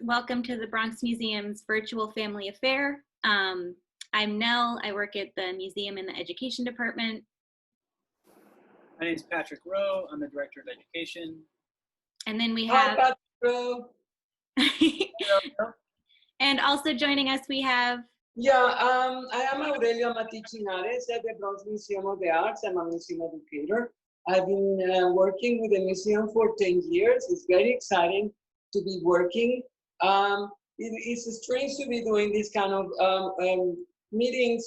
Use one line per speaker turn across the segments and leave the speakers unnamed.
Welcome to the Bronx Museum's virtual family affair. I'm Nell. I work at the museum in the education department.
My name is Patrick Rowe. I'm the director of education.
And then we have...
Hi, Patrick Rowe.
And also joining us, we have...
Yeah, I am Aurelio at the Bronx Museum of the Arts. I'm a museum educator. I've been working with the museum for 10 years. It's very exciting to be working. It's strange to be doing this kind of meetings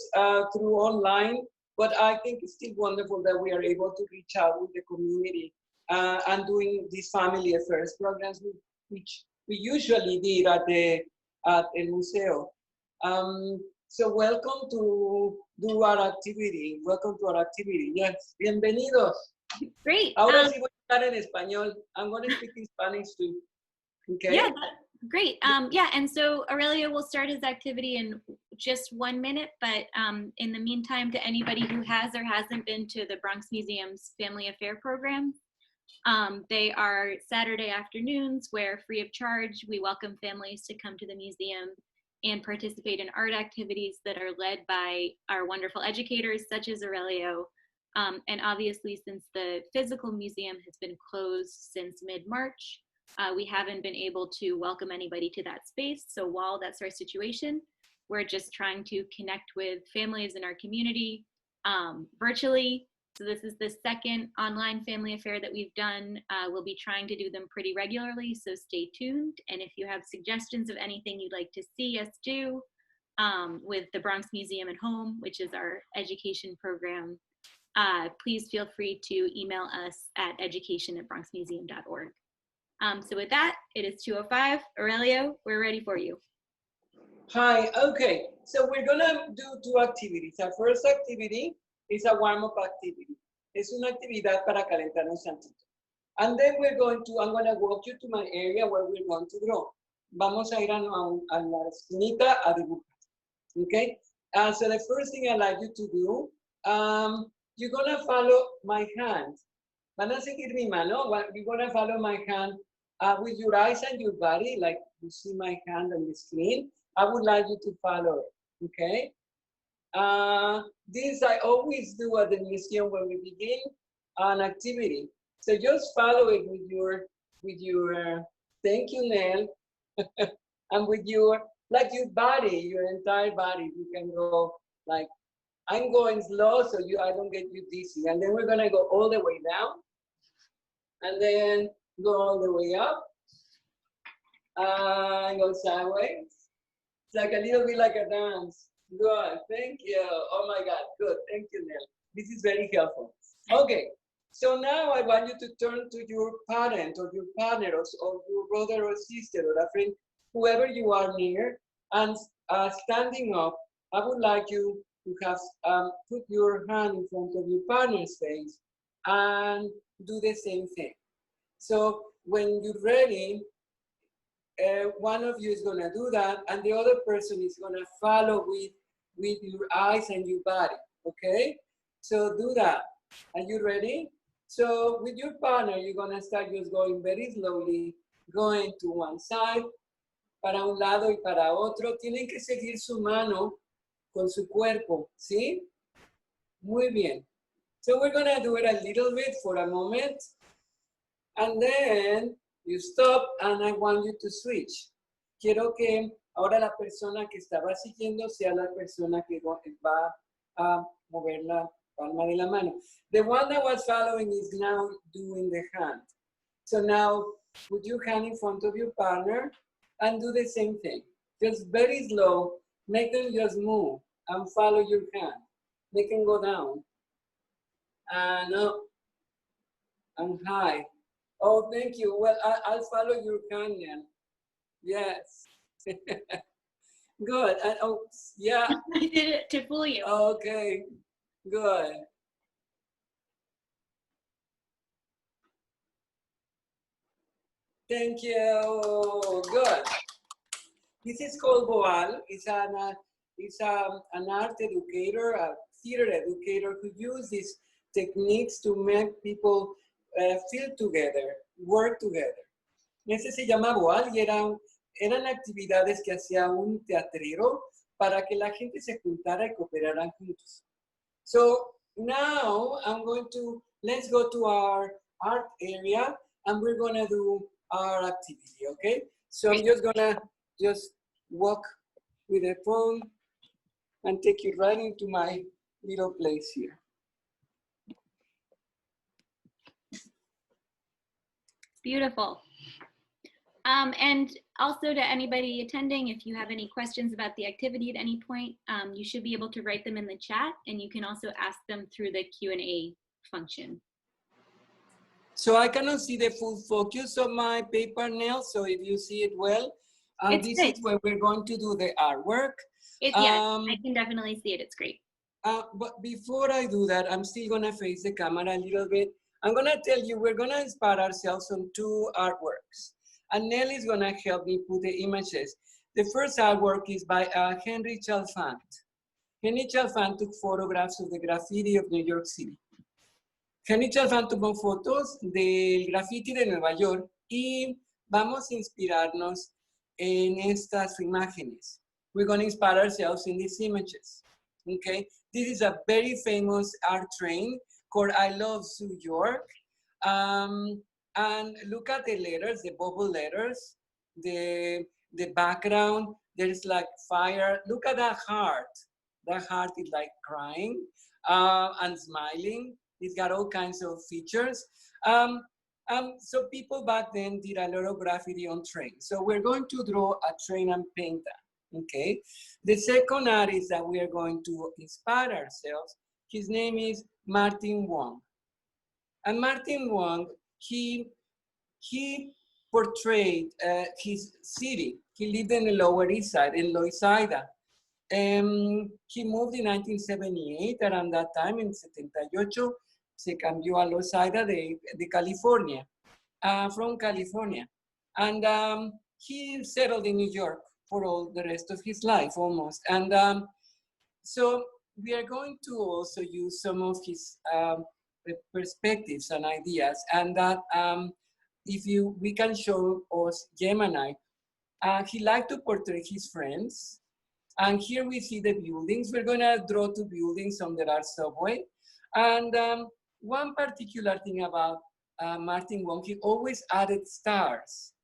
through online, but I think it's still wonderful that we are able to reach out with the community and doing these family affairs programs, which we usually did at El Museo. So welcome to do our activity. Welcome to our activity. Yes, bienvenidos.
Great.
Ahora sí voy a hablar en español. I'm going to speak in Spanish too. Okay.
Yeah, great. Yeah, and so Aurelio will start his activity in just 1 minute, but in the meantime, to anybody who has or hasn't been to the Bronx Museum's Family Affair program, they are Saturday afternoons where, free of charge, we welcome families to come to the museum and participate in art activities that are led by our wonderful educators, such as Aurelio. And obviously, since the physical museum has been closed since mid-March, we haven't been able to welcome anybody to that space. So while that's our situation, we're just trying to connect with families in our community virtually. So this is the second online family affair that we've done. We'll be trying to do them pretty regularly, so stay tuned. And if you have suggestions of anything you'd like to see us do with the Bronx Museum at Home, which is our education program, please feel free to email us at education@bronxmuseum.org. So with that, it is 2:05. Aurelio, we're ready for you.
Hi, okay. So we're gonna do 2 activities. Our first activity is a warm-up activity. Es una actividad para calentarnos tantito. And then I'm gonna walk you to my area where we're going to draw. Vamos a ir a la esquinita a dibujar, okay? So the first thing I'd like you to do, you're gonna follow my hand. Van a seguir mi mano. You're gonna follow my hand with your eyes and your body, like you see my hand on the screen. I would like you to follow it, okay? This I always do at the museum when we begin an activity. So just follow it with your thank you, Nell, and with your body, your entire body. You can go like, I'm going slow so I don't get you dizzy. And then we're gonna go all the way down, and then go all the way up, and go sideways. It's like a little bit like a dance. Good, thank you. Oh my God, good, thank you, Nell. This is very helpful. Okay, so now I want you to turn to your parent or your partner or your brother or sister or a friend, whoever you are near, and standing up, I would like you to have put your hand in front of your partner's face and do the same thing. So when you're ready, one of you is gonna do that, and the other person is gonna follow with your eyes and your body, okay? So do that. Are you ready? So with your partner, you're gonna start just going very slowly, going to one side, para un lado y para otro. Tienen que seguir su mano con su cuerpo, ¿sí? Muy bien. So we're gonna do it a little bit for a moment, and then you stop, and I want you to switch. Quiero que ahora la persona que estaba siguiendo sea la persona que va a mover la palma de la mano. The one that was following is now doing the hand. So now put your hand in front of your partner and do the same thing. Just very slow. Make them just move and follow your hand. They can go down and up and high. Oh, thank you. Well, I'll follow your hand then. Yes. Good. And oh, yeah.
I did it to fool you.
Okay. Good. Thank you. Good. This is called Boal. It's an art educator, a theater educator who uses these techniques to make people feel together, work together. Ese se llama Boal y era eran actividades que hacía un teatrero para que la gente se juntara y cooperaran juntos. So now let's go to our art area and we're gonna do our activity, okay? So I'm just gonna walk with the phone and take you right into my little place here.
Beautiful. And also to anybody attending, if you have any questions about the activity at any point, you should be able to write them in the chat, and you can also ask them through the Q&A function.
So I cannot see the full focus of my paper now, so if you see it well, this is where we're going to do the artwork.
I can definitely see it, it's great.
But before I do that, I'm still gonna face the camera a little bit. I'm gonna tell you, we're gonna inspire ourselves on 2 artworks. And Nelly's gonna help me put the images. The first artwork is by Henry Chalfant. Henry Chalfant took photographs of the graffiti of New York City. Henry Chalfant tomó fotos del graffiti de Nueva York y vamos a inspirarnos en estas imágenes. We're gonna inspire ourselves in these images, okay? This is a very famous art train called I Love New York. And look at the letters, the bubble letters, the background, there's like fire. Look at that heart. That heart is like crying and smiling. It's got all kinds of features. So people back then did a lot of graffiti on trains. So we're going to draw a train and paint that, okay? The second artist that we are going to inspire ourselves, his name is Martin Wong. And Martin Wong, he portrayed his city. He lived in the Lower East Side, in Loisaida. He moved in 1978, around that time, in 78, se cambió a Loisaida de California, from California. And he settled in New York for all the rest of his life, almost. And so we are going to also use some of his perspectives and ideas, and that we can show us Gemini. He liked to portray his friends, and here we see the buildings. We're gonna draw 2 buildings on the art subway, and one particular thing about Martin Wong, he always added stars.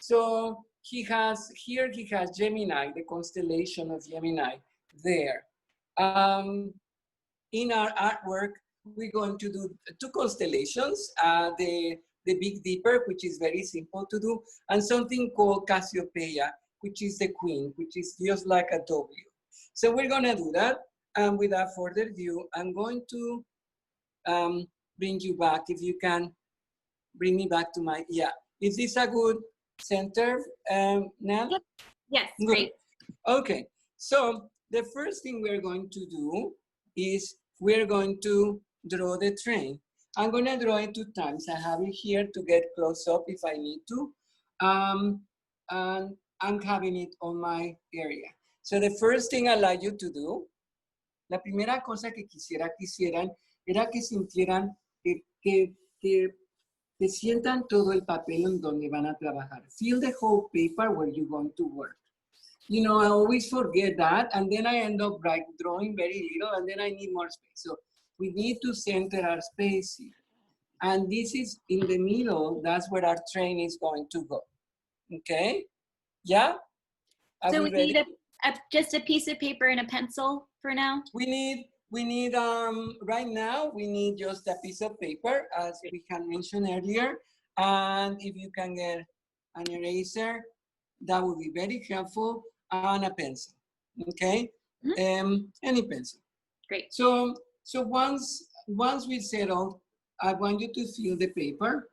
So he has Gemini, the constellation of Gemini there. In our artwork, we're going to do 2 constellations, the Big Dipper, which is very simple to do, and something called Cassiopeia, which is the queen, which is just like a W. So we're gonna do that, and without further ado, I'm going to bring you back, if you can bring me back to my, Is this a good center, Nell?
Yep. Yes,
good.
Great.
Okay, so the first thing we're going to do is we're going to draw the train. I'm gonna draw it 2 times. I have it here to get close up if I need to. And I'm having it on my area. So the first thing I'd like you to do, la primera cosa que quisiera que hicieran era que sintieran, que sientan todo el papel en donde van a trabajar. Feel the whole paper where you're going to work. You know, I always forget that, and then I end up drawing very little, and then I need more space. So we need to center our space here. And this is in the middle, that's where our train is going to go. Okay? Yeah?
So we need just a piece of paper and a pencil for now?
We need right now, we need just a piece of paper, as we can mention earlier. And if you can get an eraser, that would be very helpful, and a pencil, okay? Any pencil.
Great.
So once we settle, I want you to fill the paper,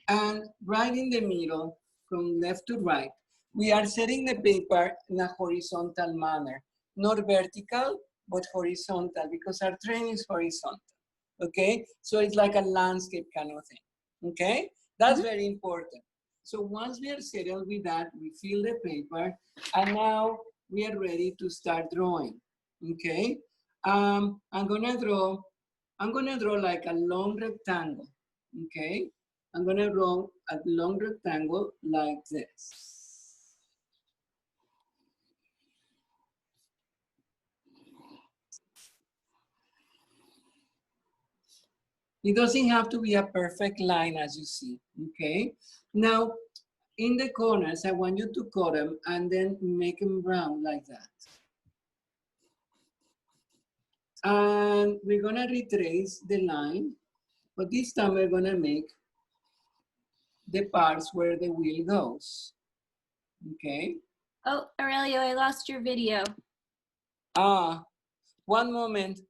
and right in the middle, from left to right, we are setting the paper in a horizontal manner, not vertical, but horizontal, because our train is horizontal, okay? So it's like a landscape kind of thing, okay? That's very important. So once we are settled with that, we fill the paper, and now we are ready to start drawing, okay? I'm gonna draw like a long rectangle, okay? I'm gonna draw a long rectangle like this. It doesn't have to be a perfect line as you see, okay? Now, in the corners, I want you to cut them and then make them brown like that. And we're gonna retrace the line, but this time we're gonna make the parts where the wheel goes, okay?
Oh, Aurelio, I lost your video.
One moment.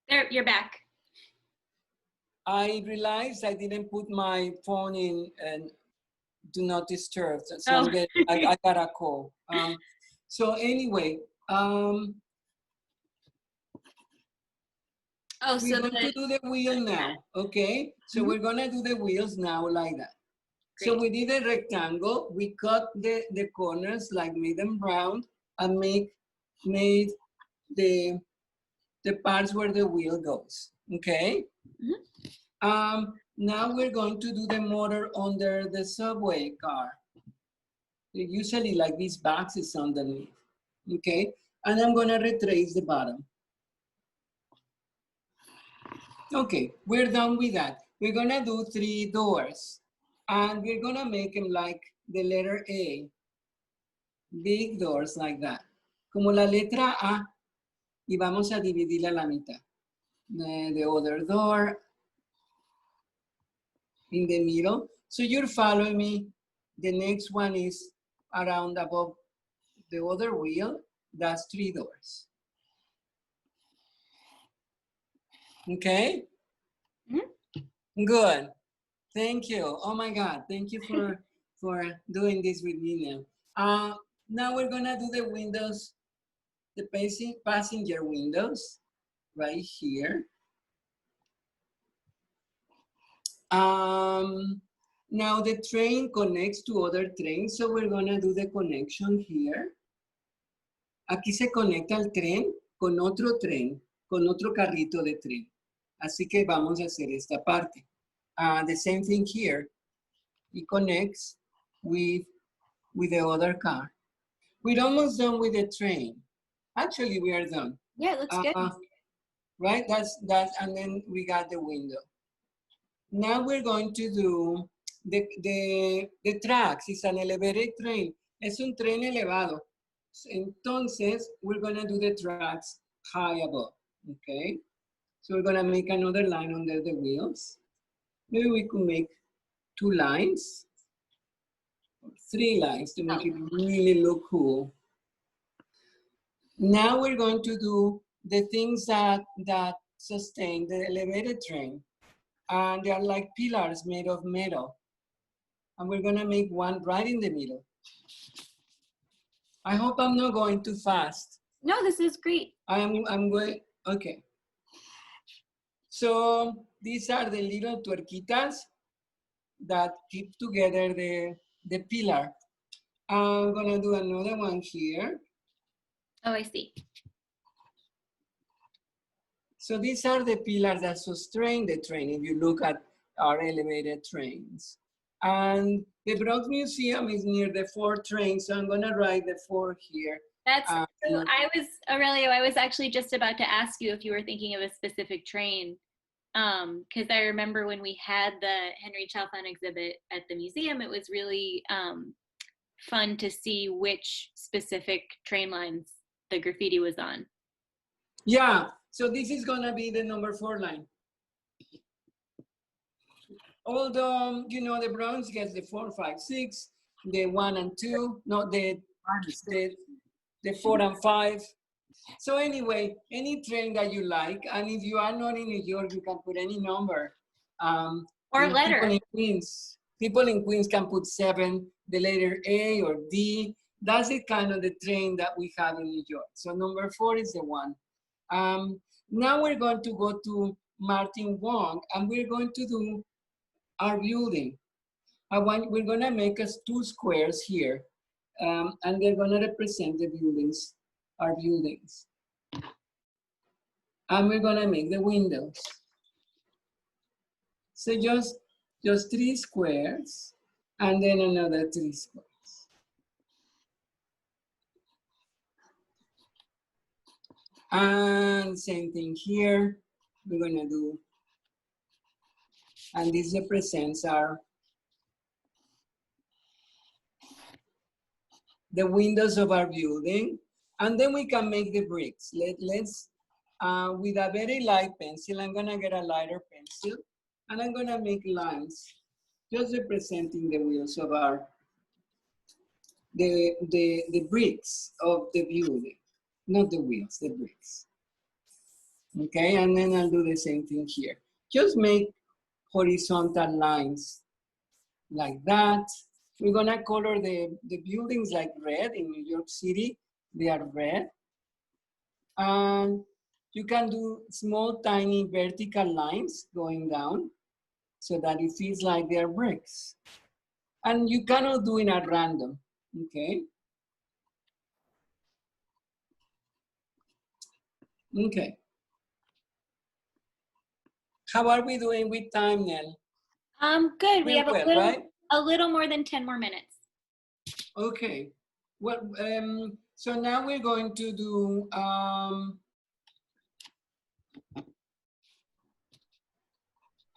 There, you're back.
I realized I didn't put my phone in and do not disturb, so
Oh.
I got a call. So anyway,
Oh,
we're
so
going to do the wheel now, okay? So we're gonna do the wheels now like that. So we did a rectangle, we cut the corners, like made them round, and made the parts where the wheel goes, okay? Now we're going to do the motor under the subway car. Usually like these boxes underneath, okay? And I'm gonna retrace the bottom. Okay, we're done with that. We're gonna do 3 doors, and we're gonna make them like the letter A, big doors like that. Como la letra A, y vamos a dividirla a la mitad. The other door in the middle. So you're following me. The next one is around above the other wheel. That's 3 doors. Okay? Good. Thank you. Oh my God. Thank you for doing this with me now. Now we're gonna do the windows, the passenger windows right here. Now the train connects to other trains, so we're gonna do the connection here. Aquí se conecta el tren con otro tren, con otro carrito de tren. Así que vamos a hacer esta parte. The same thing here. It connects with the other car. We're almost done with the train. Actually, we are done.
Yeah, it looks good.
Right, that's, and then we got the window. Now we're going to do the tracks. It's an elevated train. Es un tren elevado. Entonces, we're gonna do the tracks high above, okay? So we're gonna make another line under the wheels. Maybe we could make 2 lines, or 3 lines to make it really look cool. Now we're going to do the things that sustain the elevated train. And they are like pillars made of metal. And we're gonna make one right in the middle. I hope I'm not going too fast.
No, this is great.
I'm going, okay. So these are the little tuerquitas that keep together the pillar. I'm gonna do another one here.
Oh, I see.
So these are the pillars that sustain the train if you look at our elevated trains. And the Bronx Museum is near the 4 trains, so I'm gonna write the 4 here.
That's, so Aurelio, I was actually just about to ask you if you were thinking of a specific train. Because I remember when we had the Henry Chalfant exhibit at the museum, it was really fun to see which specific train lines the graffiti was on.
Yeah, so this is gonna be the number 4 line. Although, you know, the Bronx gets the 4, 5, 6, the 1 and 2, no, the 4 and 5. So anyway, any train that you like, and if you are not in New York, you can put any number.
Or letter.
People in Queens can put 7, the letter A or D. That's the kind of the train that we have in New York. So number 4 is the one. Now we're going to go to Martin Wong, and we're going to do our building. We're gonna make us 2 squares here, and they're gonna represent the buildings, our buildings. And we're gonna make the windows. So just 3 squares, and then another 3 squares. And same thing here. we're gonna do, and this represents the windows of our building. And then we can make the bricks. Let's, with a very light pencil, I'm gonna get a lighter pencil, and I'm gonna make lines, just representing the wheels of our, the bricks of the building, not the wheels, the bricks. Okay, and then I'll do the same thing here. Just make horizontal lines like that. We're gonna color the buildings like red. In New York City, they are red. And you can do small, tiny vertical lines going down so that it feels like they're bricks. And you cannot do it at random, okay? Okay. How are we doing with time, Nell?
Good. We
Doing
have
well, right?
a little more than 10 more minutes.
Okay. Well, so now we're going to do,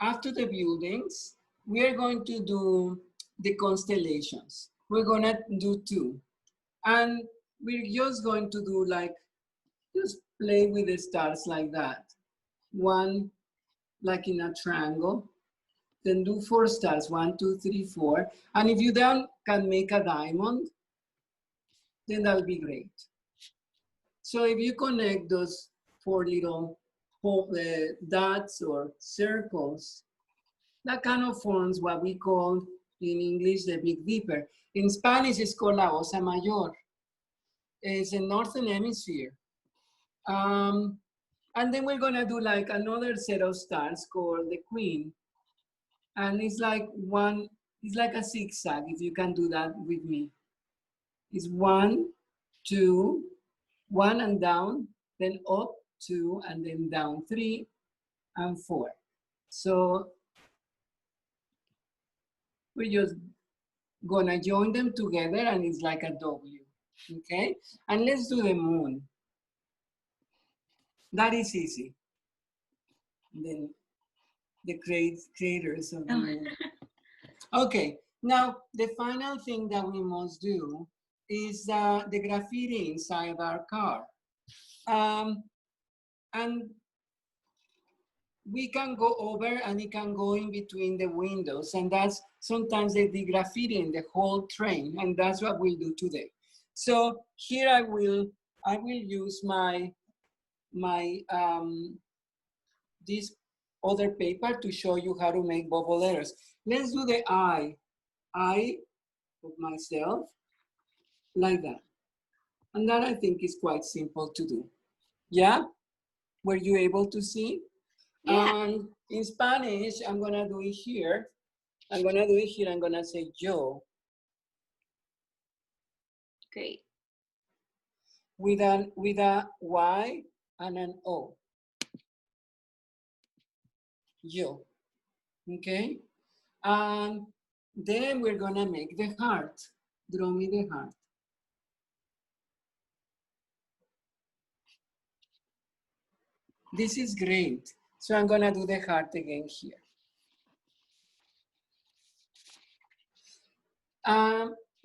after the buildings, we are going to do the constellations. We're gonna do 2. And we're just going to do like, just play with the stars like that. 1, like in a triangle. Then do 4 stars, 1, 2, 3, 4. And if you then can make a diamond, then that'll be great. So if you connect those 4 little dots or circles, that kind of forms what we call in English the Big Dipper. In Spanish, it's called la Osa Mayor. It's the Northern Hemisphere. And then we're gonna do like another set of stars called the Queen. And it's like it's like a zigzag, if you can do that with me. It's 1, 2, 1 and down, then up, 2, and then down, 3 and 4. So we're just gonna join them together and it's like a W, okay? And let's do the moon. That is easy. And then the craters of the moon. Okay, now the final thing that we must do is the graffiti inside our car. And we can go over and it can go in between the windows, and that's sometimes the graffiti in the whole train, and that's what we'll do today. So here I will use this other paper to show you how to make bubble letters. Let's do the I of myself, like that. And that I think is quite simple to do. Yeah? Were you able to see?
Yeah.
In Spanish, I'm gonna do it here. I'm gonna say yo.
Great.
With a Y and an O. Yo, okay? And then we're gonna make the heart. Draw me the heart. This is great. So I'm gonna do the heart again here.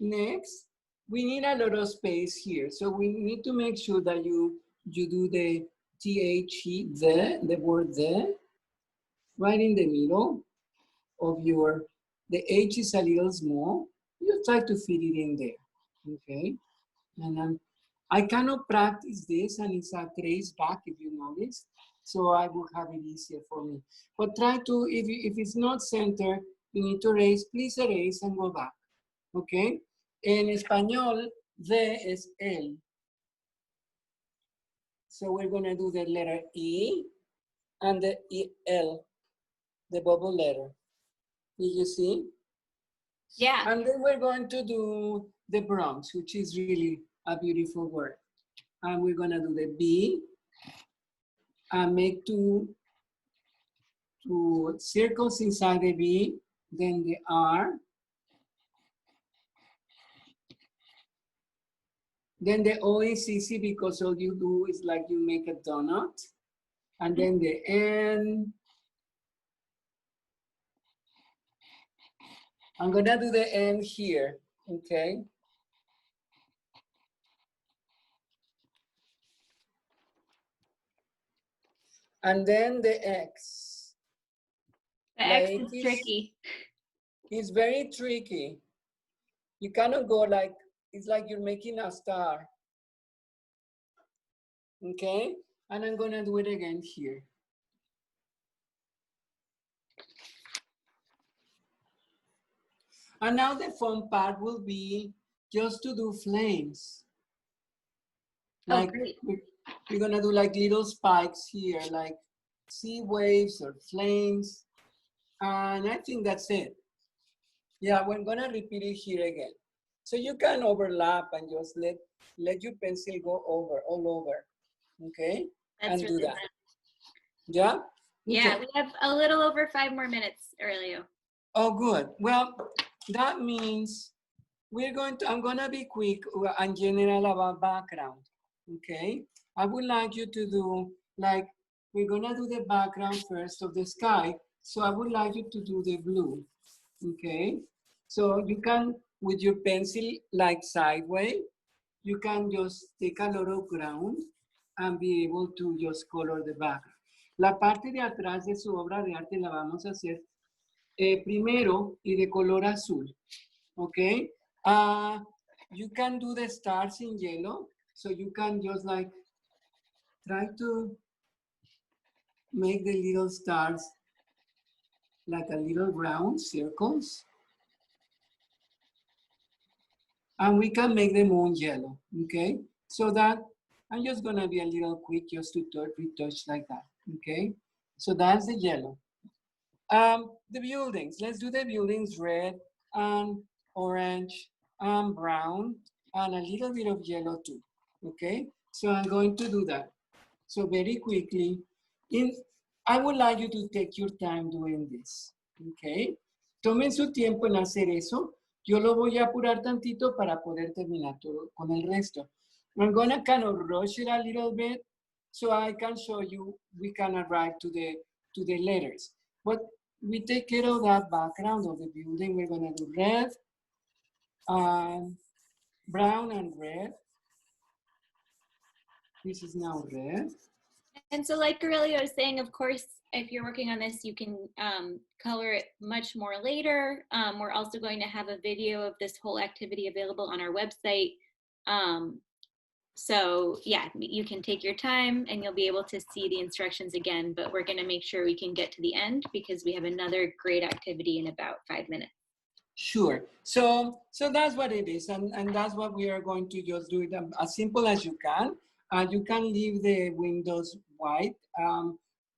Next, we need a lot of space here. So we need to make sure that you do the THE, the word the, right in the middle of the H is a little small. You try to fit it in there, okay? And I cannot practice this, and it's a trace back, if you notice. So I will have it easier for me. But try to, if it's not centered, you need to erase, please erase and go back, okay? En español, the is el. So we're gonna do the letter E and the L, the bubble letter. Did you see?
Yeah.
And then we're going to do the Bronx, which is really a beautiful word. And we're gonna do the B and make two circles inside the B, then the R, then the O is easy because all you do is like you make a donut. and then the N. I'm gonna do the N here, okay? And then the X.
The X is tricky.
It's very tricky. You cannot go like, it's like you're making a star. Okay, and I'm gonna do it again here. And now the fun part will be just to do flames. Like,
great.
we're gonna do like little spikes here, like sea waves or flames. And I think that's it. Yeah, we're gonna repeat it here again. So you can overlap and just let your pencil go over, all over, okay?
That's
and
really
do that.
fun.
Yeah?
Yeah,
Okay.
we have a little over 5 more minutes, Aurelio.
Oh, good. Well, that means I'm gonna be quick and general about background, okay? I would like you to do, like, we're gonna do the background first of the sky. So I would like you to do the blue, okay? So you can, with your pencil, like sideways, you can just take a lot of ground and be able to just color the background. La parte de atrás de su obra de arte la vamos a hacer primero y de color azul, okay? You can do the stars in yellow, so you can just like try to make the little stars like a little round circles. And we can make the moon yellow, okay? So that, I'm just gonna be a little quick just to retouch like that, okay? So that's the yellow. The buildings, let's do the buildings red and orange and brown and a little bit of yellow too, okay? So I'm going to do that. So very quickly, I would like you to take your time doing this, okay? Tomen su tiempo en hacer eso. Yo lo voy a apurar tantito para poder terminar todo con el resto. I'm gonna kind of rush it a little bit so I can show you, we can arrive to the letters. But we take care of that background of the building. We're gonna do red, brown and red. This is now red.
And so like Aurelio is saying, of course, if you're working on this, you can color it much more later. We're also going to have a video of this whole activity available on our website. So yeah, you can take your time and you'll be able to see the instructions again, but we're gonna make sure we can get to the end because we have another great activity in about 5 minutes.
Sure. So that's what it is. And that's what we are going to just do it as simple as you can. You can leave the windows white.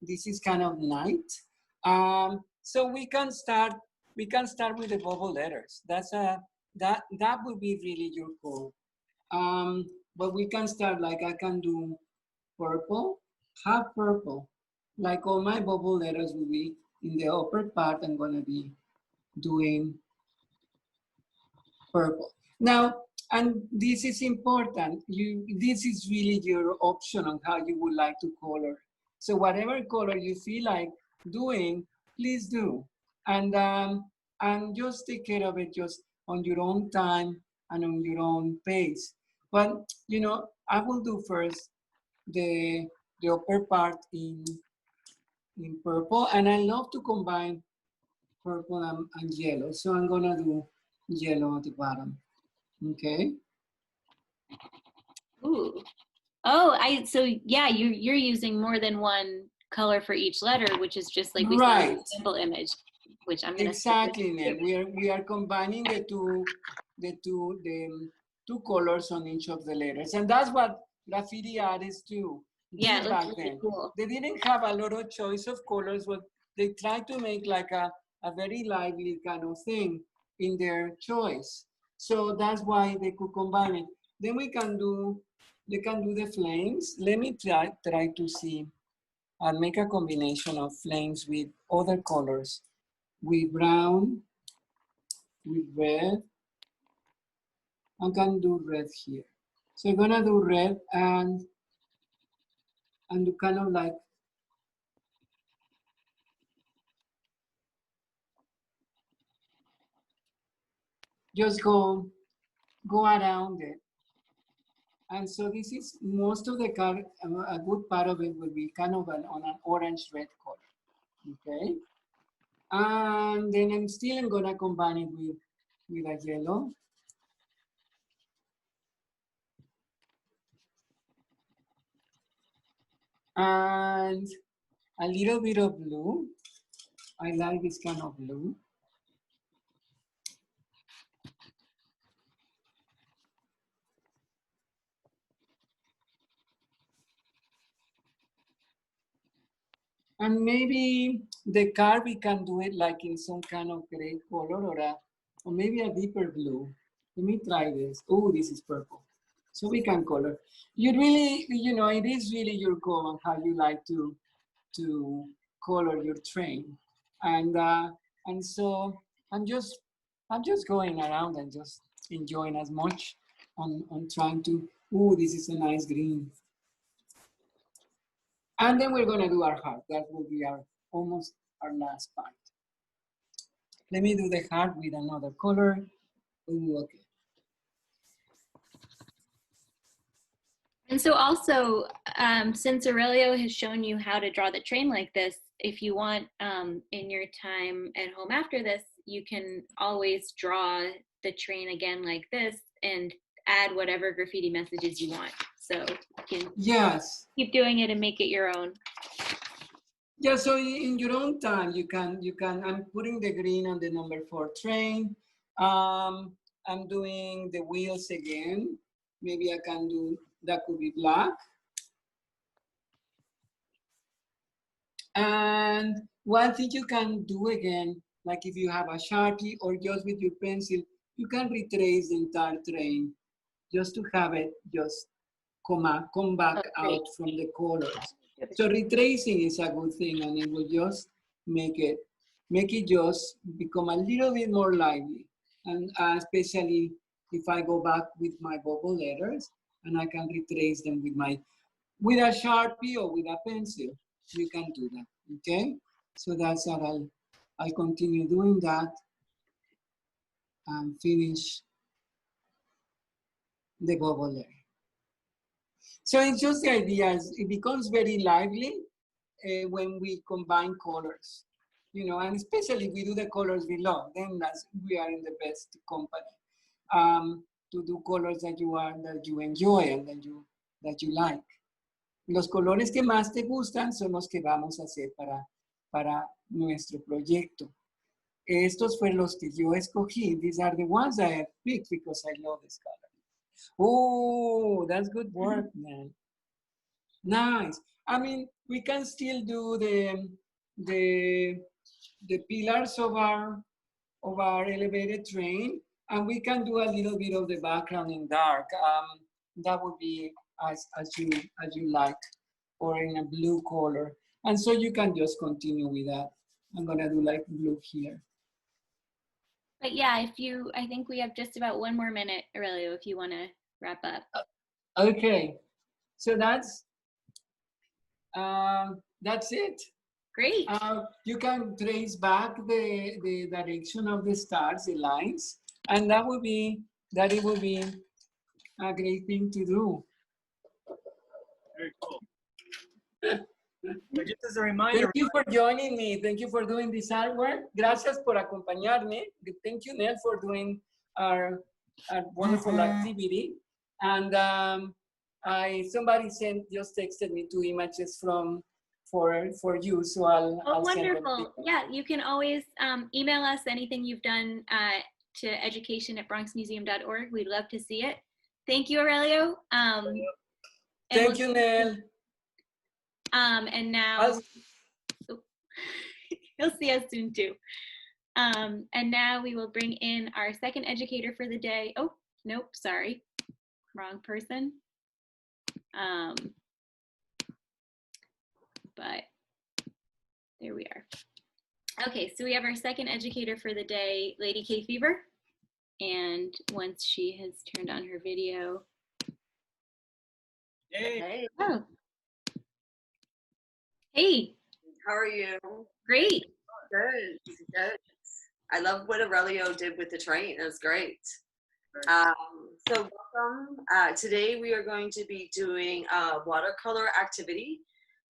This is kind of night. So we can start with the bubble letters. That would be really your goal. But we can start, like I can do purple, half purple. Like all my bubble letters will be in the upper part. I'm gonna be doing purple. Now, and this is important, this is really your option on how you would like to color. So whatever color you feel like doing, please do. And just take care of it just on your own time and on your own pace. But, you know, I will do first the upper part in purple, and I love to combine purple and yellow. So I'm gonna do yellow at the bottom. Okay.
Ooh. Oh, so yeah, you're using more than one color for each letter, which is just like we saw in the sample image, which I'm gonna
exactly, Nell. We are combining the two colors on each of the letters, and that's what graffiti artists do.
Yeah,
back
really
then.
Cool.
They didn't have a lot of choice of colors, but they tried to make like a very lively kind of thing in their choice. So that's why they could combine it. Then they can do the flames. Let me try to see and make a combination of flames with other colors, with brown, with red. I can do red here. So I'm gonna do red and do kind of like just go around it. And so this is most of the card, a good part of it will be kind of on an orange-red color, okay? And then I'm still gonna combine it with a yellow. And a little bit of blue. I like this kind of blue. And maybe the car, we can do it like in some kind of gray color or maybe a deeper blue. Let me try this. Oh, this is purple. So we can color. You really, you know, it is really your goal on how you like to color your train. And so I'm just going around and just enjoying as much on trying to, oh, this is a nice green. And then we're gonna do our heart. That will be almost our last part. Let me do the heart with another color. Ooh, okay.
And so also, since Aurelio has shown you how to draw the train like this, if you want in your time at home after this, you can always draw the train again like this and add whatever graffiti messages you want. So you can
Yes.
keep doing it and make it your own.
Yeah, so in your own time, you can, I'm putting the green on the number 4 train. I'm doing the wheels again. Maybe I can do, that could be black. And one thing you can do again, like if you have a Sharpie or just with your pencil, you can retrace the entire train just to have it just come back out from the colors. So retracing is a good thing, and it will just make it just become a little bit more lively. And especially if I go back with my bubble letters and I can retrace them with a Sharpie or with a pencil, you can do that, okay? So that's how I'll continue doing that and finish the bubble letter. So it's just the idea, it becomes very lively when we combine colors, you know, and especially if we do the colors we love, then we are in the best company to do colors that you enjoy and that you like. Los colores que más te gustan son los que vamos a hacer para nuestro proyecto. Estos fueron los que yo escogí. These are the ones I have picked because I love this color. Oh, that's good work, man. Nice. I mean, we can still do the pillars of our elevated train, and we can do a little bit of the background in dark. That would be as you like, or in a blue color. And so you can just continue with that. I'm gonna do like blue here.
But yeah, I think we have just about 1 more minute, Aurelio, if you want to wrap up.
Okay, so that's it.
Great.
You can trace back the direction of the stars, the lines, and that would be a great thing to do.
Very cool. But just as a reminder.
Thank you for joining me. Thank you for doing this artwork. Gracias por acompañarme. Thank you, Nell, for doing our wonderful activity. And somebody just texted me 2 images for you, so I'll
wonderful.
Send them.
Yeah, you can always email us anything you've done to education@bronxmuseum.org. We'd love to see it. Thank you, Aurelio.
Thank you, Nell.
And now he'll see us soon too. And now we will bring in our second educator for the day. Oh, nope, sorry, wrong person. But there we are. Okay, so we have our second educator for the day, Lady K Fever. And once she has turned on her video.
Hey.
Oh. Hey.
How are you?
Great.
Good. I love what Aurelio did with the train. It was great. So welcome. Today we are going to be doing a watercolor activity.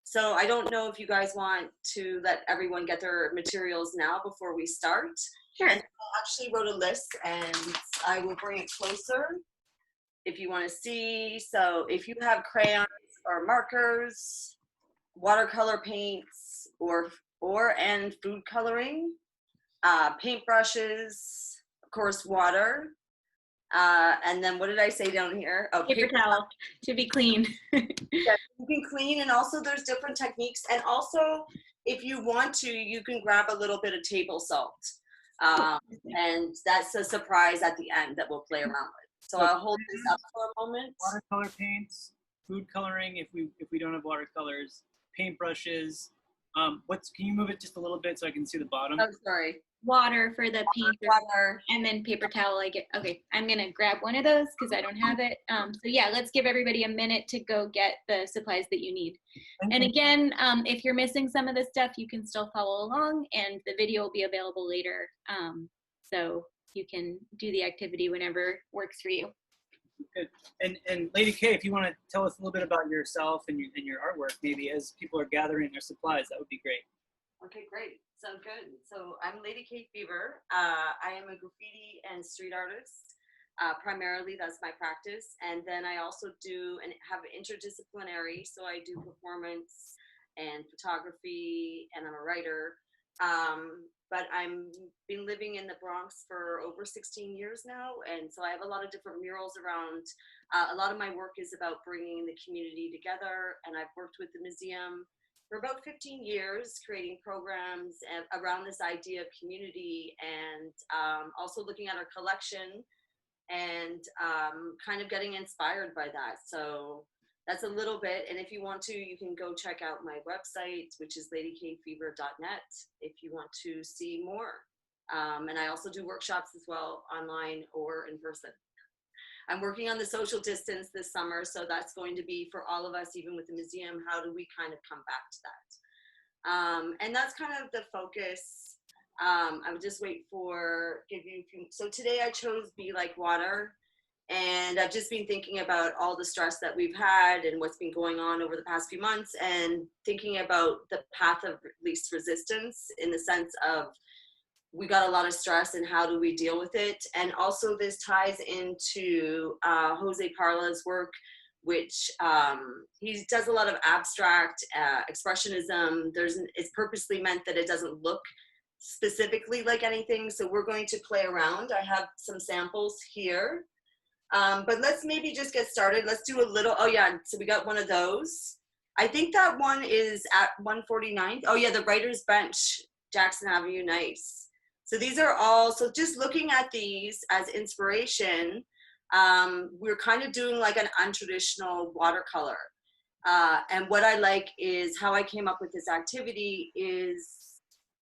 So I don't know if you guys want to let everyone get their materials now before we start.
Sure.
And I actually wrote a list and I will bring it closer if you want to see. So if you have crayons or markers, watercolor paints, and food coloring, paintbrushes, of course, water, and then what did I say down here? Oh,
Paper towel to be clean.
Yeah, you can clean, and also there's different techniques. And also, if you want to, you can grab a little bit of table salt, and that's a surprise at the end that we'll play around with. So I'll hold this up for a moment.
Watercolor paints, food coloring if we don't have watercolors, paintbrushes. Can you move it just a little bit so I can see the bottom?
Oh, sorry.
Water for the paint,
Water.
and then paper towel. Okay, I'm gonna grab one of those because I don't have it. So yeah, let's give everybody a minute to go get the supplies that you need. And again, if you're missing some of the stuff, you can still follow along, and the video will be available later. So you can do the activity whenever works for you.
Good. And Lady K, if you want to tell us a little bit about yourself and your artwork, maybe as people are gathering their supplies, that would be great.
Okay, great. Sounds good. So I'm Lady K Fever. I am a graffiti and street artist. Primarily, that's my practice. And then I also do and have interdisciplinary. So I do performance and photography, and I'm a writer. But I've been living in the Bronx for over 16 years now. And so I have a lot of different murals around. A lot of my work is about bringing the community together. And I've worked with the museum for about 15 years, creating programs around this idea of community, and also looking at our collection and kind of getting inspired by that. So that's a little bit. And if you want to, you can go check out my website, which is ladykfever.net, if you want to see more. And I also do workshops as well, online or in person. I'm working on the social distance this summer, so that's going to be for all of us, even with the museum, how do we kind of come back to that? And that's kind of the focus. I would just give you a few. So today I chose Be Like Water, and I've just been thinking about all the stress that we've had and what's been going on over the past few months, and thinking about the path of least resistance in the sense of, we got a lot of stress and how do we deal with it? And also this ties into Jose Parla's work, which he does a lot of abstract expressionism. It's purposely meant that it doesn't look specifically like anything. So we're going to play around. I have some samples here. But let's maybe just get started. Let's do a little, oh yeah, so we got one of those. I think that one is at 149th. Oh yeah, the Writer's Bench, Jackson Avenue, nice. So these are all, so just looking at these as inspiration, we're kind of doing like an untraditional watercolor. And what I like is how I came up with this activity is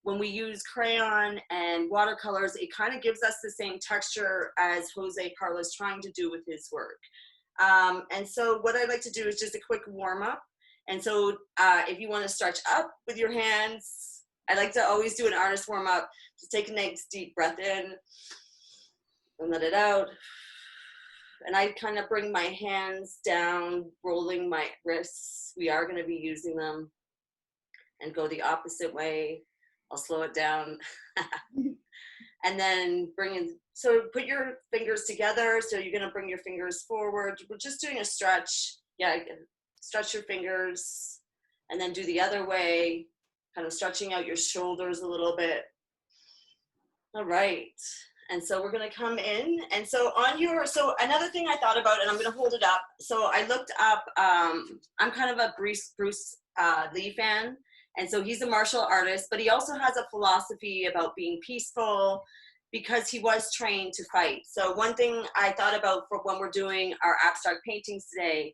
when we use crayon and watercolors, it kind of gives us the same texture as Jose Parla's trying to do with his work. And so what I like to do is just a quick warm up. And so if you want to stretch up with your hands, I like to always do an artist warm up. Just take a nice deep breath in and let it out. And I kind of bring my hands down, rolling my wrists. We are going to be using them, and go the opposite way. I'll slow it down. And then so put your fingers together. So you're going to bring your fingers forward. We're just doing a stretch. Yeah, stretch your fingers, and then do the other way, kind of stretching out your shoulders a little bit. All right. And so we're going to come in. And so so another thing I thought about, and I'm going to hold it up. So I looked up, I'm kind of a Bruce Lee fan. And so he's a martial artist, but he also has a philosophy about being peaceful because he was trained to fight. So one thing I thought about for when we're doing our abstract paintings today,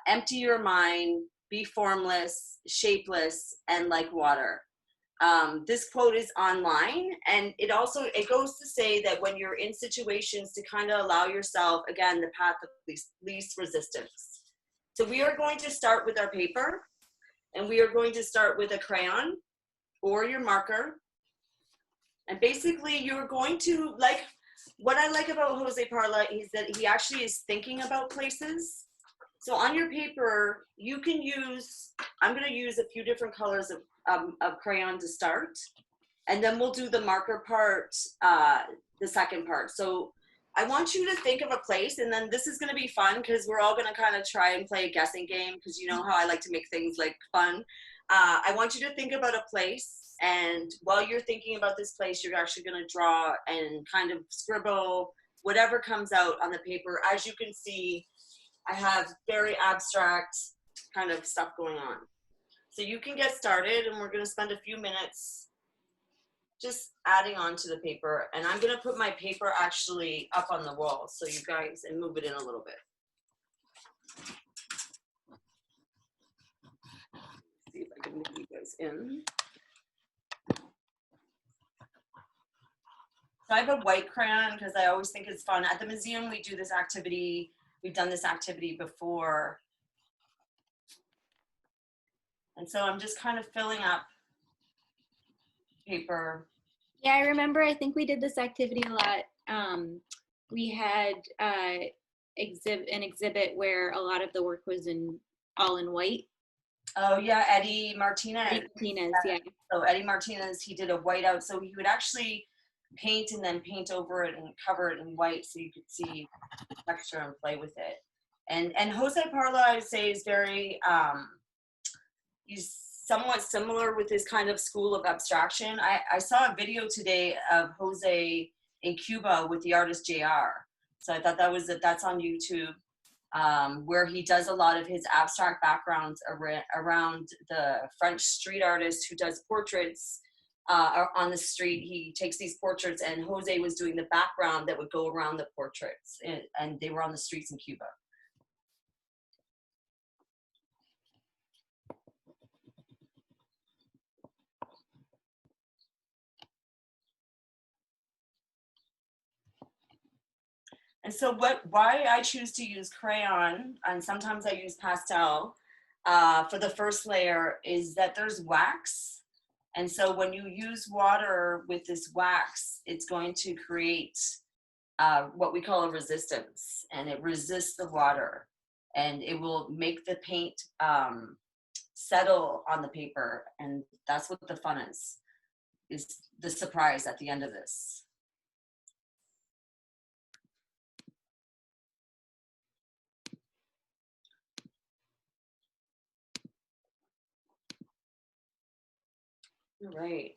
empty your mind, be formless, shapeless, and like water. This quote is online, and it goes to say that when you're in situations to kind of allow yourself, again, the path of least resistance. So we are going to start with our paper, and we are going to start with a crayon or your marker. And basically you're going to, like, what I like about Jose Parla is that he actually is thinking about places. So on your paper, you can use, I'm going to use a few different colors of crayon to start. And then we'll do the marker part, the second part. So I want you to think of a place, and then this is going to be fun because we're all going to kind of try and play a guessing game because you know how I like to make things like fun. I want you to think about a place, and while you're thinking about this place, you're actually going to draw and kind of scribble whatever comes out on the paper. As you can see, I have very abstract kind of stuff going on. So you can get started, and we're going to spend a few minutes just adding on to the paper. And I'm going to put my paper actually up on the wall so you guys, and move it in a little bit. See if I can move you guys in. So I have a white crayon because I always think it's fun. At the museum, we do this activity. We've done this activity before. And so I'm just kind of filling up paper.
Yeah, I remember, I think we did this activity a lot. We had an exhibit where a lot of the work was all in white.
Oh yeah, Eddie Martinez.
Eddie Martinez, yeah.
So Eddie Martinez, he did a whiteout. So he would actually paint and then paint over it and cover it in white so you could see the texture and play with it. And Jose Parla, I would say, is very, he's somewhat similar with his kind of school of abstraction. I saw a video today of Jose in Cuba with the artist JR. So I thought that's on YouTube, where he does a lot of his abstract backgrounds around the French street artist who does portraits on the street. He takes these portraits, and Jose was doing the background that would go around the portraits, and they were on the streets in Cuba. And so why I choose to use crayon, and sometimes I use pastel for the first layer, is that there's wax. And so when you use water with this wax, it's going to create what we call a resistance, and it resists the water, and it will make the paint settle on the paper. And that's what the fun is the surprise at the end of this. All right.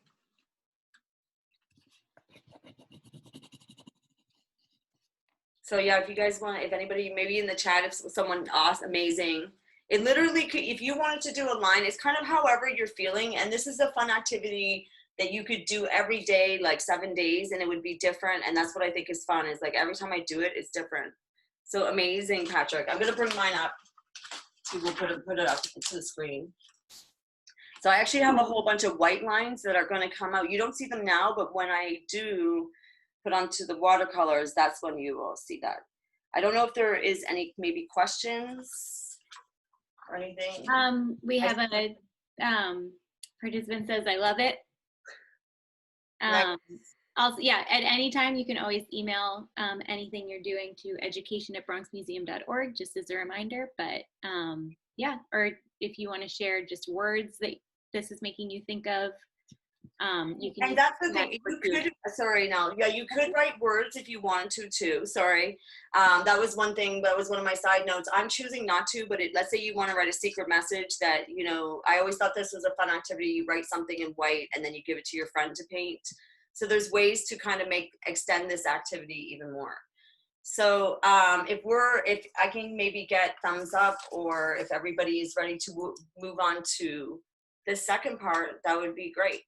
So yeah, if you guys want, if anybody, maybe in the chat, if someone awesome, amazing, it literally could, if you wanted to do a line, it's kind of however you're feeling. And this is a fun activity that you could do every day, like 7 days, and it would be different. And that's what I think is fun, is like every time I do it, it's different. So amazing, Patrick. I'm gonna bring mine up. We'll put it up to the screen. So I actually have a whole bunch of white lines that are going to come out. You don't see them now, but when I do put onto the watercolors, that's when you will see that. I don't know if there is any maybe questions or anything.
We have a participant says, I love it. Also, yeah, at any time you can always email anything you're doing to education@bronxmuseum.org, just as a reminder. But yeah, or if you want to share just words that this is making you think of, you can.
And that's the thing. You could, sorry, now, yeah, you could write words if you wanted to too. Sorry, that was one thing. That was one of my side notes. I'm choosing not to, but let's say you want to write a secret message that, you know, I always thought this was a fun activity. You write something in white and then you give it to your friend to paint. So there's ways to kind of extend this activity even more. So if I can maybe get thumbs up, or if everybody is ready to move on to the second part, that would be great.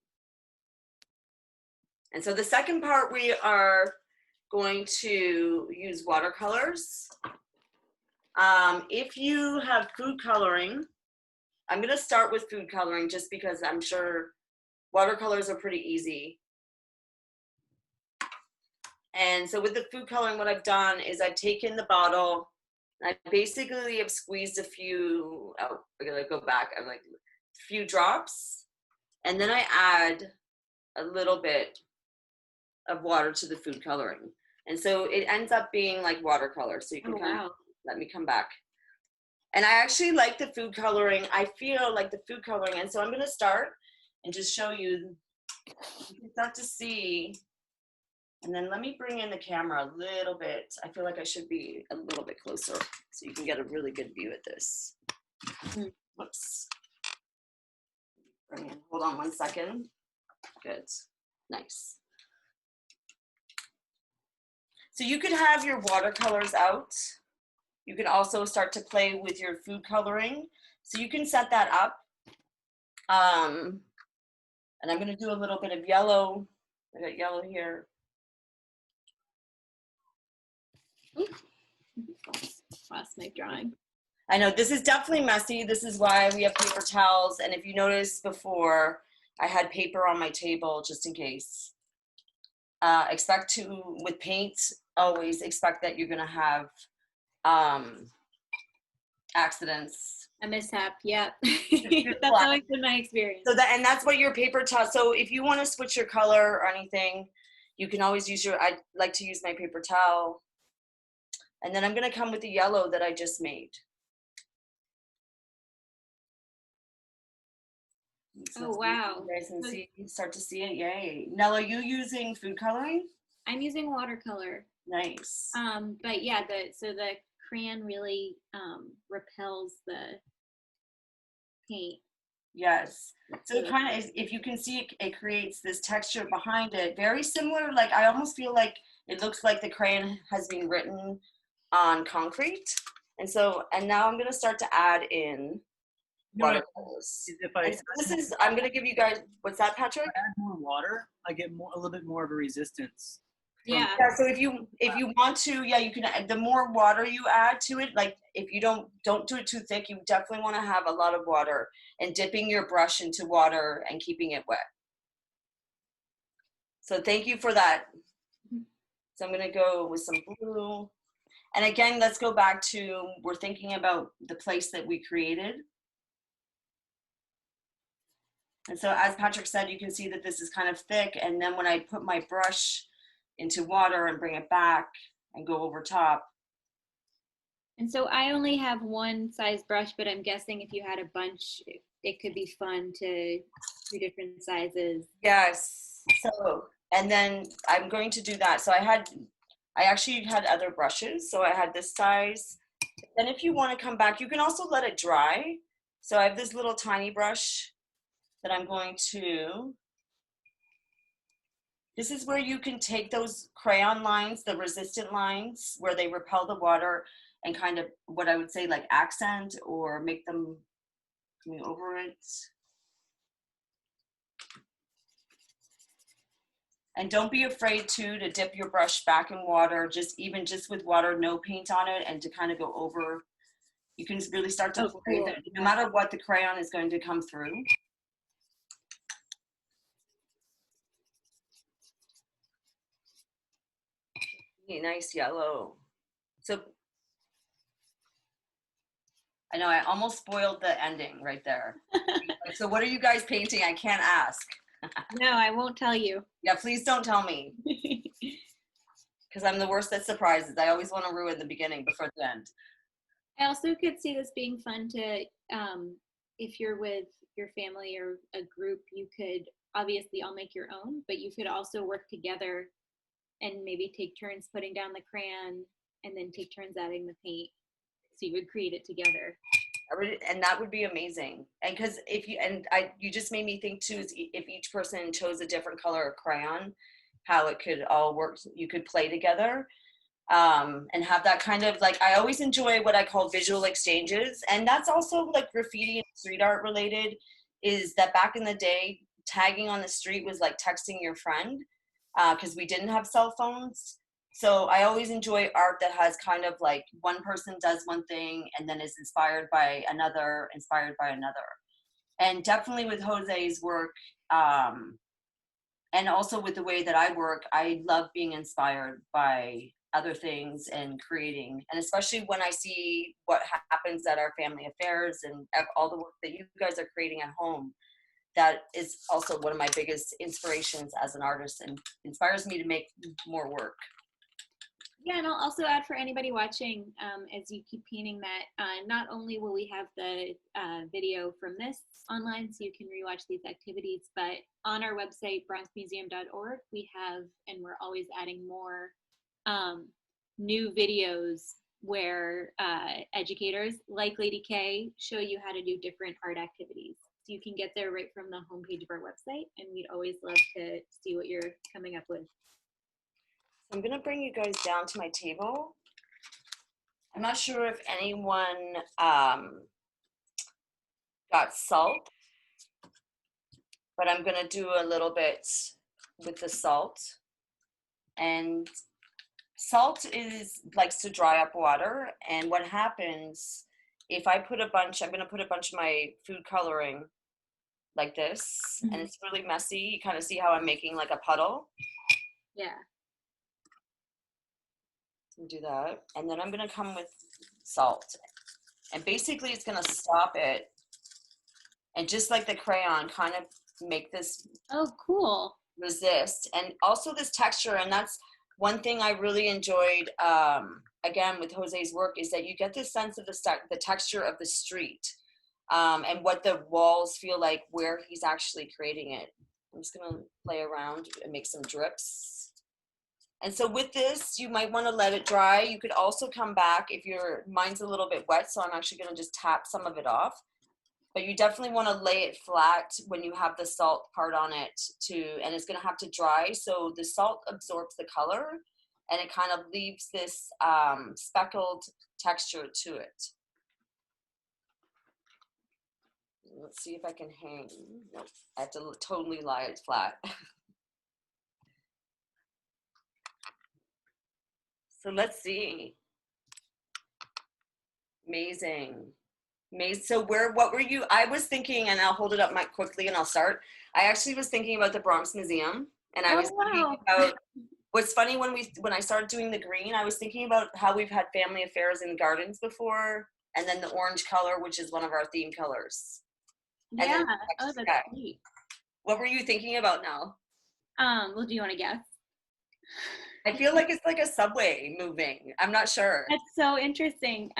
And so the second part, we are going to use watercolors. If you have food coloring, I'm going to start with food coloring just because I'm sure watercolors are pretty easy. And so with the food coloring, what I've done is I've taken the bottle, and I basically have squeezed a few, oh, we're gonna go back, I'm like, a few drops, and then I add a little bit of water to the food coloring. And so it ends up being like watercolor. So you can
Oh,
kind of,
wow.
let me come back. And I actually like the food coloring. I feel like the food coloring. And so I'm going to start and just show you. You can start to see. And then let me bring in the camera a little bit. I feel like I should be a little bit closer so you can get a really good view at this. Whoops. Hold on 1 second. Good. Nice. So you could have your watercolors out. You can also start to play with your food coloring. So you can set that up. And I'm going to do a little bit of yellow. I got yellow here.
Lost my drawing.
I know this is definitely messy. This is why we have paper towels. And if you noticed before, I had paper on my table just in case. Expect to, with paint, always expect that you're going to have accidents.
A mishap, yep. That's always been my experience.
So that, and that's what your paper towel. So if you want to switch your color or anything, you can always use your, I like to use my paper towel. And then I'm going to come with the yellow that I just made. So
oh, wow.
You guys can see, start to see it. Yay. Nell, are you using food coloring?
I'm using watercolor.
Nice.
But yeah, so the crayon really repels the paint.
Yes. So it kind of is, if you can see, it creates this texture behind it. Very similar. Like, I almost feel like it looks like the crayon has been written on concrete. And so, and now I'm going to start to add in watercolors. This is, I'm going to give you guys, what's that, Patrick?
If I add more water, I get a little bit more of a resistance.
Yeah.
Yeah, so if you want to, yeah, you can add, the more water you add to it, like if you don't do it too thick, you definitely want to have a lot of water and dipping your brush into water and keeping it wet. So thank you for that. So I'm going to go with some blue. And again, let's go back to, we're thinking about the place that we created. And so as Patrick said, you can see that this is kind of thick. And then when I put my brush into water and bring it back and go over top.
And so I only have one size brush, but I'm guessing if you had a bunch, it could be fun to do different sizes.
Yes. So, and then I'm going to do that. So I actually had other brushes. So I had this size. Then if you want to come back, you can also let it dry. So I have this little tiny brush that I'm going to, this is where you can take those crayon lines, the resistant lines, where they repel the water and kind of what I would say like accent or make them coming over it. And don't be afraid to dip your brush back in water, just with water, no paint on it, and to kind of go over. You can really start to play that no matter what, the crayon is going to come through. Nice yellow. So I know I almost spoiled the ending right there. So what are you guys painting? I can't ask.
No, I won't tell you.
Yeah, please don't tell me. Because I'm the worst at surprises. I always want to ruin the beginning before the end.
I also could see this being fun to, if you're with your family or a group, you could obviously all make your own, but you could also work together and maybe take turns putting down the crayon and then take turns adding the paint. So you would create it together.
And that would be amazing. And because you just made me think too, is if each person chose a different color of crayon, how it could all work. You could play together and have that kind of like, I always enjoy what I call visual exchanges. And that's also like graffiti and street art related, is that back in the day, tagging on the street was like texting your friend. Because we didn't have cell phones. So I always enjoy art that has kind of like one person does one thing and then is inspired by another. And definitely with Jose's work, and also with the way that I work, I love being inspired by other things and creating. And especially when I see what happens at our family affairs and all the work that you guys are creating at home. that is also one of my biggest inspirations as an artist and inspires me to make more work.
Yeah, and I'll also add for anybody watching, as you keep painting that, not only will we have the video from this online so you can rewatch these activities, but on our website, bronxmuseum.org, we have, and we're always adding more new videos where educators like Lady K show you how to do different art activities. So you can get there right from the homepage of our website, and we'd always love to see what you're coming up with.
I'm gonna bring you guys down to my table. I'm not sure if anyone got salt, but I'm gonna do a little bit with the salt. And salt likes to dry up water, and what happens if I put a bunch, I'm gonna put a bunch of my food coloring like this, and it's really messy. You kind of see how I'm making like a puddle.
Yeah.
Do that, and then I'm gonna come with salt, and basically it's gonna stop it, and just like the crayon, kind of make this
cool
resist, and also this texture. And that's one thing I really enjoyed again with Jose's work, is that you get this sense of the texture of the street, and what the walls feel like where he's actually creating it. I'm just gonna play around and make some drips. And so with this, you might want to let it dry. You could also come back if your mine's a little bit wet, so I'm actually going to just tap some of it off. But you definitely want to lay it flat when you have the salt part on it too, and it's going to have to dry. So the salt absorbs the color, and it kind of leaves this speckled texture to it. Let's see if I can hang. Nope, I have to totally lie it flat. So let's see. Amazing. Amazing. So what were you, I was thinking, and I'll hold it up quickly and I'll start. I actually was thinking about the Bronx Museum, and I was thinking about, what's funny, when I started doing the green, I was thinking about how we've had family affairs in gardens before, and then the orange color, which is one of our theme colors.
Yeah, that's sweet.
What were you thinking about now?
Well, do you want to guess?
I feel like it's like a subway moving. I'm not sure.
That's so interesting.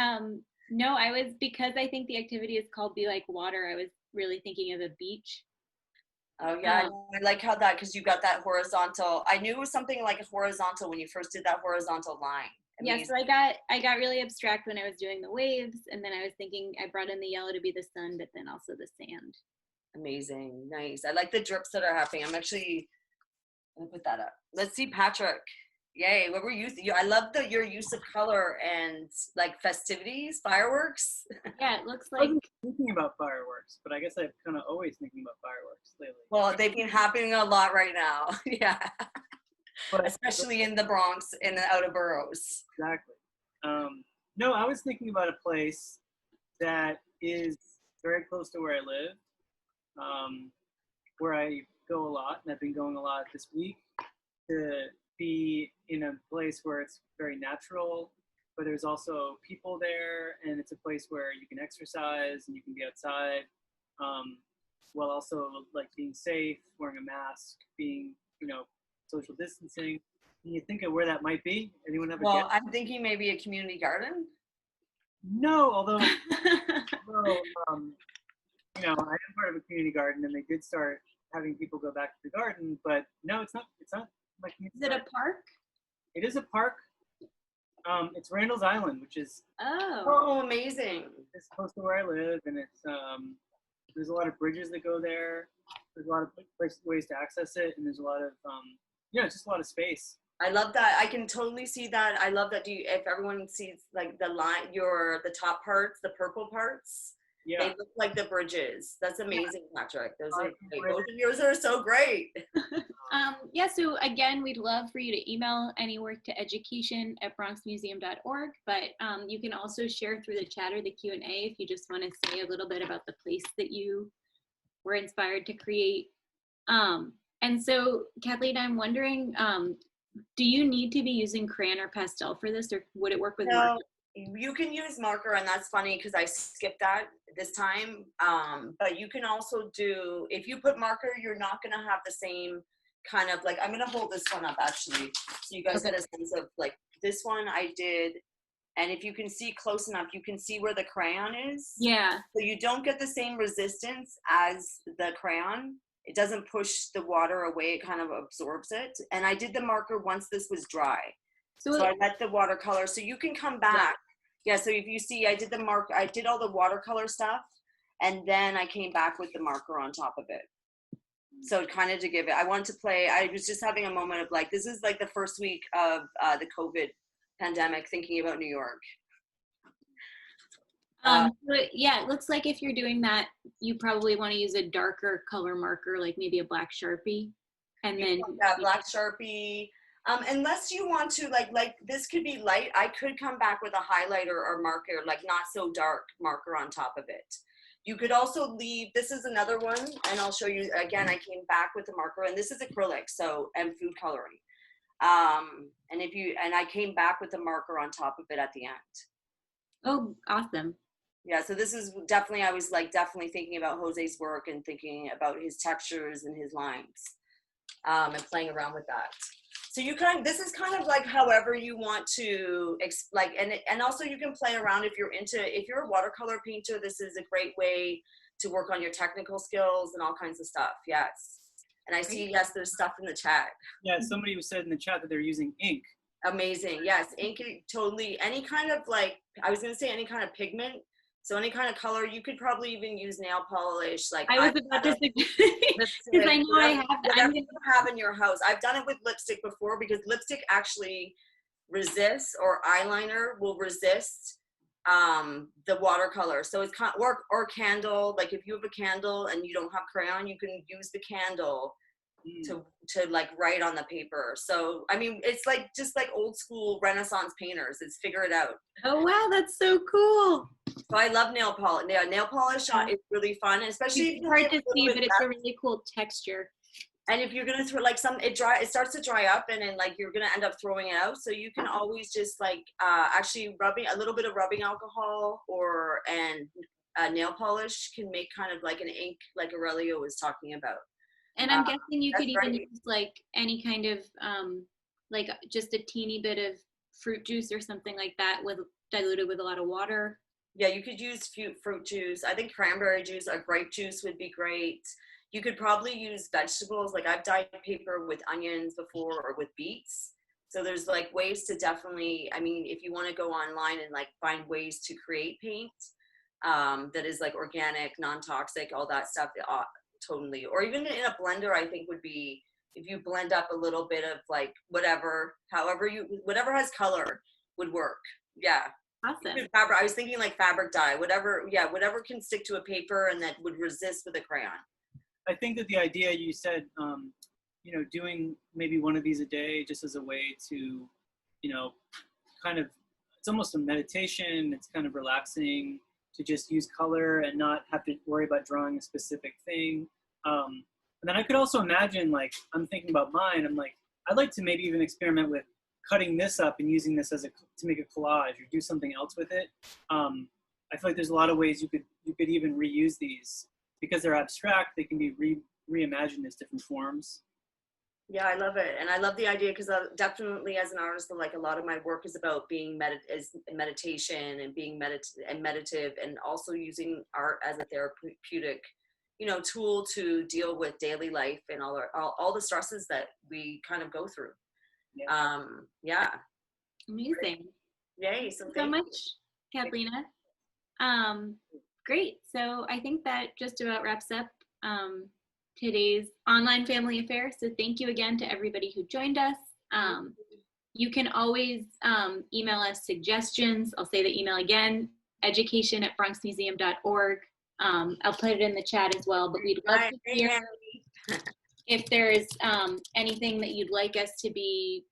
No, because I think the activity is called Be Like Water, I was really thinking of a beach.
Oh yeah, I like how because you got that horizontal. I knew it was something like a horizontal when you first did that horizontal line.
Yeah, so I got really abstract when I was doing the waves, and then I was thinking I brought in the yellow to be the sun, but then also the sand.
Amazing, nice. I like the drips that are happening. I'm actually gonna put that up. Let's see, Patrick. Yay! What were you? I love your use of color and like festivities, fireworks.
Yeah, it looks
I
like.
wasn't thinking about fireworks, but I guess I've kind of always thinking about fireworks lately.
Well, they've been happening a lot right now. Yeah,
but
especially in the Bronx and the outer boroughs.
Exactly. No, I was thinking about a place that is very close to where I live, where I go a lot, and I've been going a lot this week, to be in a place where it's very natural, but there's also people there, and it's a place where you can exercise and you can be outside, while also like being safe, wearing a mask, being, social distancing. Can you think of where that might be? Anyone have a guess?
I'm thinking maybe a community garden.
No, although I am part of a community garden, and they did start having people go back to the garden, but no, it's not my community
Is it
garden.
a park?
It is a park. It's Randall's Island, which is
Amazing.
It's close to where I live, and it's there's a lot of bridges that go there. There's a lot of ways to access it, and there's a lot of it's just a lot of space.
I love that. I can totally see that. I love that. If everyone sees like the line, the top parts, the purple parts, they look like the bridges. That's amazing, Patrick. Those are great. Both of yours are so great.
So again, we'd love for you to email any work to education@bronxmuseum.org, but you can also share through the chat or the Q&A if you just want to say a little bit about the place that you were inspired to create. And so, Kathleena, I'm wondering, do you need to be using crayon or pastel for this, or would it work with marker?
You can use marker, and that's funny because I skipped that this time. But you can also do, if you put marker, you're not gonna have the same kind of like, I'm gonna hold this one up actually, so you guys get a sense of like this one I did. And if you can see close enough, you can see where the crayon is.
Yeah.
So you don't get the same resistance as the crayon. It doesn't push the water away, it kind of absorbs it. And I did the marker once this was dry. So I let the watercolor, so you can come back. Yeah, so if you see, I did all the watercolor stuff, and then I came back with the marker on top of it. So kind of to give it, I wanted to play, I was just having a moment of like, this is like the first week of the COVID pandemic, thinking about New York.
But yeah, it looks like if you're doing that, you probably want to use a darker color marker, like maybe a black Sharpie, and then
black Sharpie. Unless you want to like this could be light. I could come back with a highlighter or marker, like not so dark marker on top of it. You could also leave, this is another one, and I'll show you again. I came back with the marker, and this is acrylic, so, and food coloring. And I came back with the marker on top of it at the end.
Oh, awesome.
Yeah, so this is definitely, I was like definitely thinking about Jose's work and thinking about his textures and his lines, and playing around with that. So you this is kind of like however you want to, like, and also you can play around if you're a watercolor painter, this is a great way to work on your technical skills and all kinds of stuff, yes. And I see, yes, there's stuff in the chat.
Yeah, somebody said in the chat that they're using ink.
Amazing, yes, ink, totally, any kind of like, I was gonna say any kind of pigment, so any kind of color, you could probably even use nail polish. Like
I was about to say, because I know I have.
Whatever you have in your house. I've done it with lipstick before because lipstick actually resists, or eyeliner will resist the watercolor. So it's kind of, or candle. Like if you have a candle and you don't have crayon, you can use the candle to like write on the paper. So I mean, it's like just like old school Renaissance painters. It's figure it out.
Oh wow, that's so cool.
So I love nail polish. Yeah, nail polish is really fun, especially if
it's hard to see, but it's a really cool texture.
And if you're gonna throw like it starts to dry up, and then like you're gonna end up throwing it out. So you can always just like actually rubbing a little bit of rubbing alcohol and nail polish can make kind of like an ink, like Aurelio was talking about.
And I'm guessing you could even use like any kind of like just a teeny bit of fruit juice or something like that diluted with a lot of water.
Yeah, you could use fruit juice. I think cranberry juice or grape juice would be great. You could probably use vegetables. Like I've dyed paper with onions before, or with beets. So there's like ways to definitely, I mean, if you want to go online and like find ways to create paint that is like organic, non-toxic, all that stuff, totally. Or even in a blender, I think would be, if you blend up a little bit of like whatever has color would work. Yeah.
Awesome.
Fabric, I was thinking like fabric dye, whatever can stick to a paper and that would resist with a crayon.
I think that the idea you said, you know, doing maybe one of these a day just as a way to, you know, kind of, it's almost a meditation. It's kind of relaxing to just use color and not have to worry about drawing a specific thing. And then I could also imagine, like, I'm thinking about mine. I'm like, I'd like to maybe even experiment with cutting this up and using this as to make a collage or do something else with it. I feel like there's a lot of ways you could even reuse these because they're abstract. They can be reimagined as different forms.
Yeah, I love it, and I love the idea because definitely as an artist, like a lot of my work is about being meditation and being meditative, and also using art as a therapeutic, you know, tool to deal with daily life and all the stresses that we kind of go through. Yeah. Yeah.
Amazing.
Yay!
So much, Kathleena. Great. So I think that just about wraps up today's online family affair. So thank you again to everybody who joined us. You can always email us suggestions. I'll say the email again, education@bronxmuseum.org. I'll put it in the chat as well, but we'd love to hear if there's anything that you'd like us to be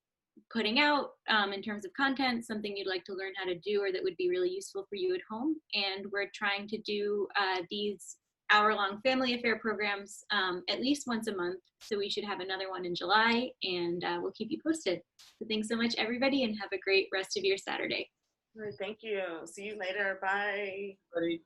putting out in terms of content, something you'd like to learn how to do or that would be really useful for you at home. And we're trying to do these hour-long family affair programs at least once a month. So we should have another one in July, and we'll keep you posted. So thanks so much, everybody, and have a great rest of your Saturday.
All right, thank you. See you later. Bye.
Buddy.